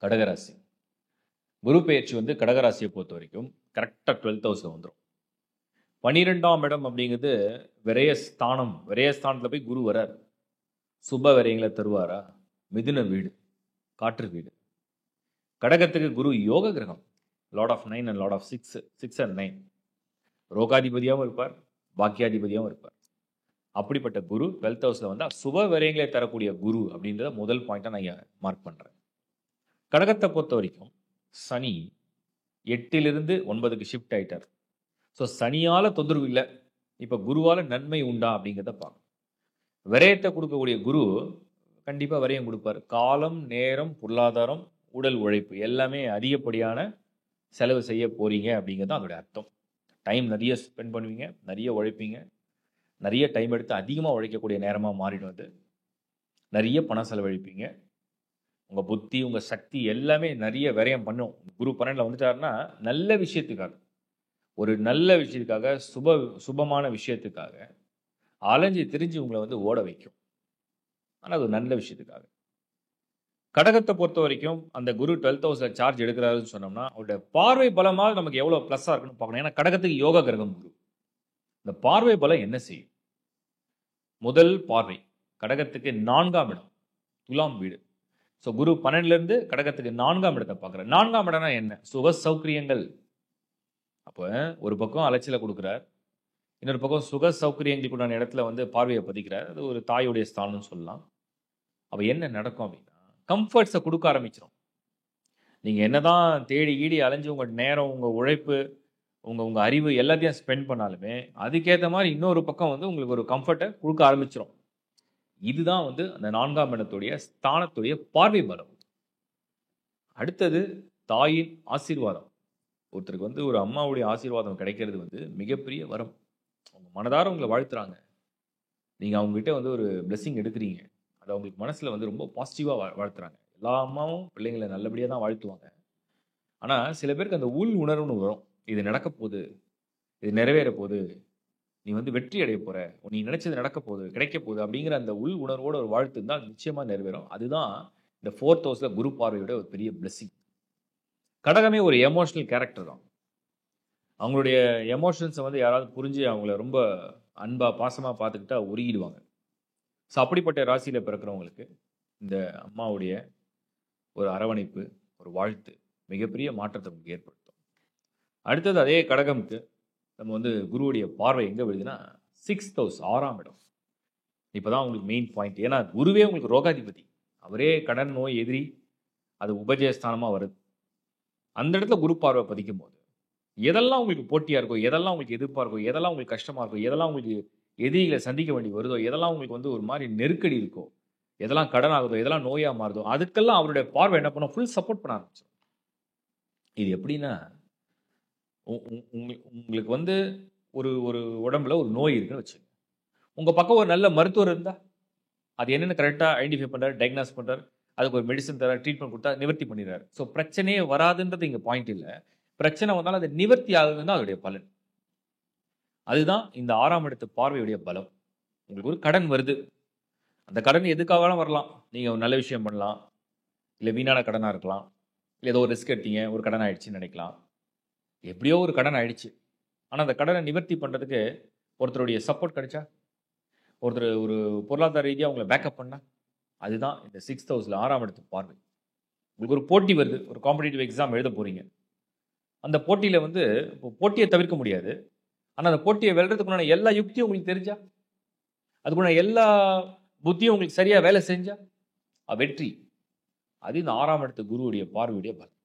கடகராசி. குரு பெயர்ச்சி வந்து கடகராசியை பொறுத்த வரைக்கும் கரெக்டாக 12th ஹவுஸில் வந்துடும். 12ஆம் இடம் அப்படிங்கிறது விரயஸ்தானம். விரயஸ்தானத்தில் போய் குரு வரார். சுப விரயங்களை தருவாரா? மிதுன வீடு, காற்று வீடு. கடகத்துக்கு குரு யோக கிரகம், lord of 9 and lord of 6 and 9. ரோகாதிபதியாகவும் இருப்பார், பாக்கியாதிபதியாகவும் இருப்பார். அப்படிப்பட்ட குரு 12th ஹவுஸில் வந்தால் சுப விரயங்களை தரக்கூடிய குரு அப்படின்றத முதல் பாயிண்ட்டாக நான் மார்க் பண்ணுறேன். கடகத்தை பொறுத்த வரைக்கும் சனி 8லிருந்து 9க்கு ஷிஃப்ட் ஆயிட்டார். ஸோ சனியால் தொந்தரவு இல்லை, இப்போ குருவால் நன்மை உண்டா அப்படிங்கிறத பார்க்கணும். விரயத்தை கொடுக்கக்கூடிய குரு கண்டிப்பாக விரயம் கொடுப்பார். காலம், நேரம், பொருளாதாரம், உடல் உழைப்பு எல்லாமே அதிகப்படியான செலவு செய்ய போறீங்க அப்படிங்கிறது தான் அதோட அர்த்தம். டைம் நிறைய ஸ்பெண்ட் பண்ணுவீங்க, நிறைய உழைப்பீங்க, நிறைய டைம் எடுத்து அதிகமாக உழைக்கக்கூடிய நேரமாக மாறிடும். அது நிறைய பணம் செலவழிப்பீங்க. உங்கள் புத்தி, உங்கள் சக்தி எல்லாமே நிறைய விரயம் பண்ணும். குரு 12ல் வந்துட்டாருன்னா நல்ல விஷயத்துக்காக, ஒரு நல்ல விஷயத்துக்காக, சுபமான விஷயத்துக்காக அலைஞ்சு திரிஞ்சு உங்களை வந்து ஓட வைக்கும். ஆனால் அது ஒரு நல்ல விஷயத்துக்காக. கடகத்தை பொறுத்த வரைக்கும் அந்த குரு 12th ஹவுஸில் சார்ஜ் எடுக்கிறாருன்னு சொன்னோம்னா அவருடைய பார்வை பலமாக நமக்கு எவ்வளோ ப்ளஸ்ஸாக இருக்குன்னு பார்க்கணும். ஏன்னா கடகத்துக்கு யோக கிரகம் குரு. இந்த பார்வை பலம் என்ன செய்யும்? முதல் பார்வை கடகத்துக்கு 4ஆம் இடம், துலாம் வீடு. ஸோ குரு 12லேருந்து கடகத்துக்கு 4ஆம் இடத்தை பார்க்குறாரு. 4ஆம் இடம்னா என்ன? சுக சௌகரியங்கள். அப்போ ஒரு பக்கம் அலைச்சலை கொடுக்குறார், இன்னொரு பக்கம் சுக சௌகரியங்களுக்குண்டான இடத்துல வந்து பார்வையை பதிக்கிறார். அது ஒரு தாயுடைய ஸ்தானம்னு சொல்லலாம். அப்போ என்ன நடக்கும் அப்படின்னா கம்ஃபர்ட்ஸை கொடுக்க ஆரம்பிச்சிடும். நீங்கள் என்னதான் தேடி ஈடி அலைஞ்சு உங்கள் நேரம், உங்கள் உழைப்பு, உங்கள் அறிவு எல்லாத்தையும் ஸ்பெண்ட் பண்ணாலுமே அதுக்கேற்ற மாதிரி இன்னொரு பக்கம் வந்து உங்களுக்கு ஒரு கம்ஃபர்ட்டை கொடுக்க ஆரம்பிச்சிடும். இதுதான் வந்து அந்த 4ஆம் இடத்துடைய ஸ்தானத்துடைய பார்வை பலம். அடுத்தது தாயின் ஆசீர்வாதம். ஒருத்தருக்கு வந்து ஒரு அம்மாவுடைய ஆசீர்வாதம் கிடைக்கிறது வந்து மிகப்பெரிய வரம். அவங்க மனதார உங்களை வாழ்த்துறாங்க, நீங்கள் அவங்ககிட்ட வந்து ஒரு பிளெஸிங் எடுக்கிறீங்க, அது அவங்களுக்கு மனசில் வந்து ரொம்ப பாசிட்டிவாக வாழ்த்துறாங்க. எல்லா அம்மாவும் பிள்ளைங்களை நல்லபடியாக தான் வாழ்த்துவாங்க. ஆனால் சில பேருக்கு அந்த உள் உணர்வுன்னு வரும், இது நடக்க போகுது, இது நிறைவேற போகுது, நீ வந்து வெற்றி அடைய போற, நீ நினைச்சது நடக்க போகுது, கிடைக்க போகுது அப்படிங்கிற அந்த உள் உணர்வோட ஒரு வாழ்த்து இருந்தால் நிச்சயமா நிறைவேறும். அதுதான் இந்த 4th ஹவுஸில் குரு பார்வையோட ஒரு பெரிய பிளெஸிங். கடகமே ஒரு எமோஷனல் கேரக்டர் தான். அவங்களுடைய எமோஷன்ஸை வந்து யாராவது புரிஞ்சு அவங்கள ரொம்ப அன்பா பாசமாக பார்த்துக்கிட்டா உருகிடுவாங்க. ஸோ அப்படிப்பட்ட ராசியில் பிறக்கிறவங்களுக்கு இந்த அம்மாவுடைய ஒரு அரவணைப்பு, ஒரு வாழ்த்து மிகப்பெரிய மாற்றத்தை நமக்கு ஏற்படுத்தும். அடுத்தது அதே கடகமுக்கு நம்ம வந்து குருவுடைய பார்வை எங்கே விழுதுன்னா 6th ஹவுஸ், 6ஆம் இடம். இப்போ தான் உங்களுக்கு மெயின் பாயிண்ட். ஏன்னா குருவே உங்களுக்கு ரோகாதிபதி, அவரே கடன், நோய், எதிரி, அது உபஜயஸ்தானமாக வருது. அந்த இடத்துல குரு பார்வை பதிக்கும் போது எதெல்லாம் உங்களுக்கு போட்டியாக இருக்கோ, எதெல்லாம் உங்களுக்கு எதிர்ப்பாக இருக்கோ, எதெல்லாம் உங்களுக்கு கஷ்டமாக இருக்கோ, எதெல்லாம் உங்களுக்கு எதிரிகளை சந்திக்க வேண்டி வருதோ, எதெல்லாம் உங்களுக்கு வந்து ஒரு மாதிரி நெருக்கடி இருக்கோ, எதெல்லாம் கடன் ஆகுதோ, எதெல்லாம் நோயாக மாறுதோ, அதுக்கெல்லாம் அவருடைய பார்வை என்ன பண்ணும்? ஃபுல் சப்போர்ட் பண்ண ஆரம்பிச்சிடும். இது எப்படின்னா உங்களுக்கு வந்து ஒரு ஒரு உடம்புல ஒரு நோய் இருக்குன்னு வச்சுங்க. உங்கள் பக்கம் ஒரு நல்ல மருத்துவர் இருந்தால் அது என்னென்னு கரெக்டாக ஐடென்டிஃபை பண்ணுறாரு, டயக்னாஸ் பண்ணுறாரு, அதுக்கு ஒரு மெடிசன் தரார், ட்ரீட்மெண்ட் கொடுத்தா நிவர்த்தி பண்ணிடுறாரு. ஸோ பிரச்சனையே வராதுன்றது இங்கே பாயிண்ட் இல்லை. பிரச்சனை வந்தாலும் அது நிவர்த்தி ஆகுதுன்னு அதோடைய பலன். அதுதான் இந்த 6ஆம் இடத்து பார்வையுடைய பலம். உங்களுக்கு ஒரு கடன் வருது, அந்த கடன் எதுக்காகலாம் வரலாம். நீங்கள் ஒரு நல்ல விஷயம் பண்ணலாம், இல்லை வீணான கடனாக இருக்கலாம், இல்லை ஏதோ ஒரு ரிஸ்க் எடுத்தீங்க, ஒரு கடன் ஆயிடுச்சுன்னு நினைக்கலாம். எப்படியோ ஒரு கடன் ஆயிடுச்சு, ஆனால் அந்த கடனை நிவர்த்தி பண்ணுறதுக்கு ஒருத்தருடைய சப்போர்ட் கிடைச்சா, ஒருத்தர் ஒரு பொருளாதார ரீதியாக உங்களை பேக்கப் பண்ணால், அதுதான் இந்த 6th ஹவுஸில் 6ஆம் இடத்து பார்வை. உங்களுக்கு ஒரு போட்டி வருது, ஒரு காம்படிட்டிவ் எக்ஸாம் எழுத போகிறீங்க. அந்த போட்டியில் வந்து இப்போ போட்டியை தவிர்க்க முடியாது, ஆனால் அந்த போட்டியை வெல்றதுக்குண்டான எல்லா யுக்தியும் உங்களுக்கு தெரிஞ்சா, அதுக்குள்ள எல்லா புத்தியும் உங்களுக்கு சரியாக வேலை செஞ்சா வெற்றி. அது இந்த 6ஆம் இடத்து குருவுடைய பார்வையுடைய பலம்.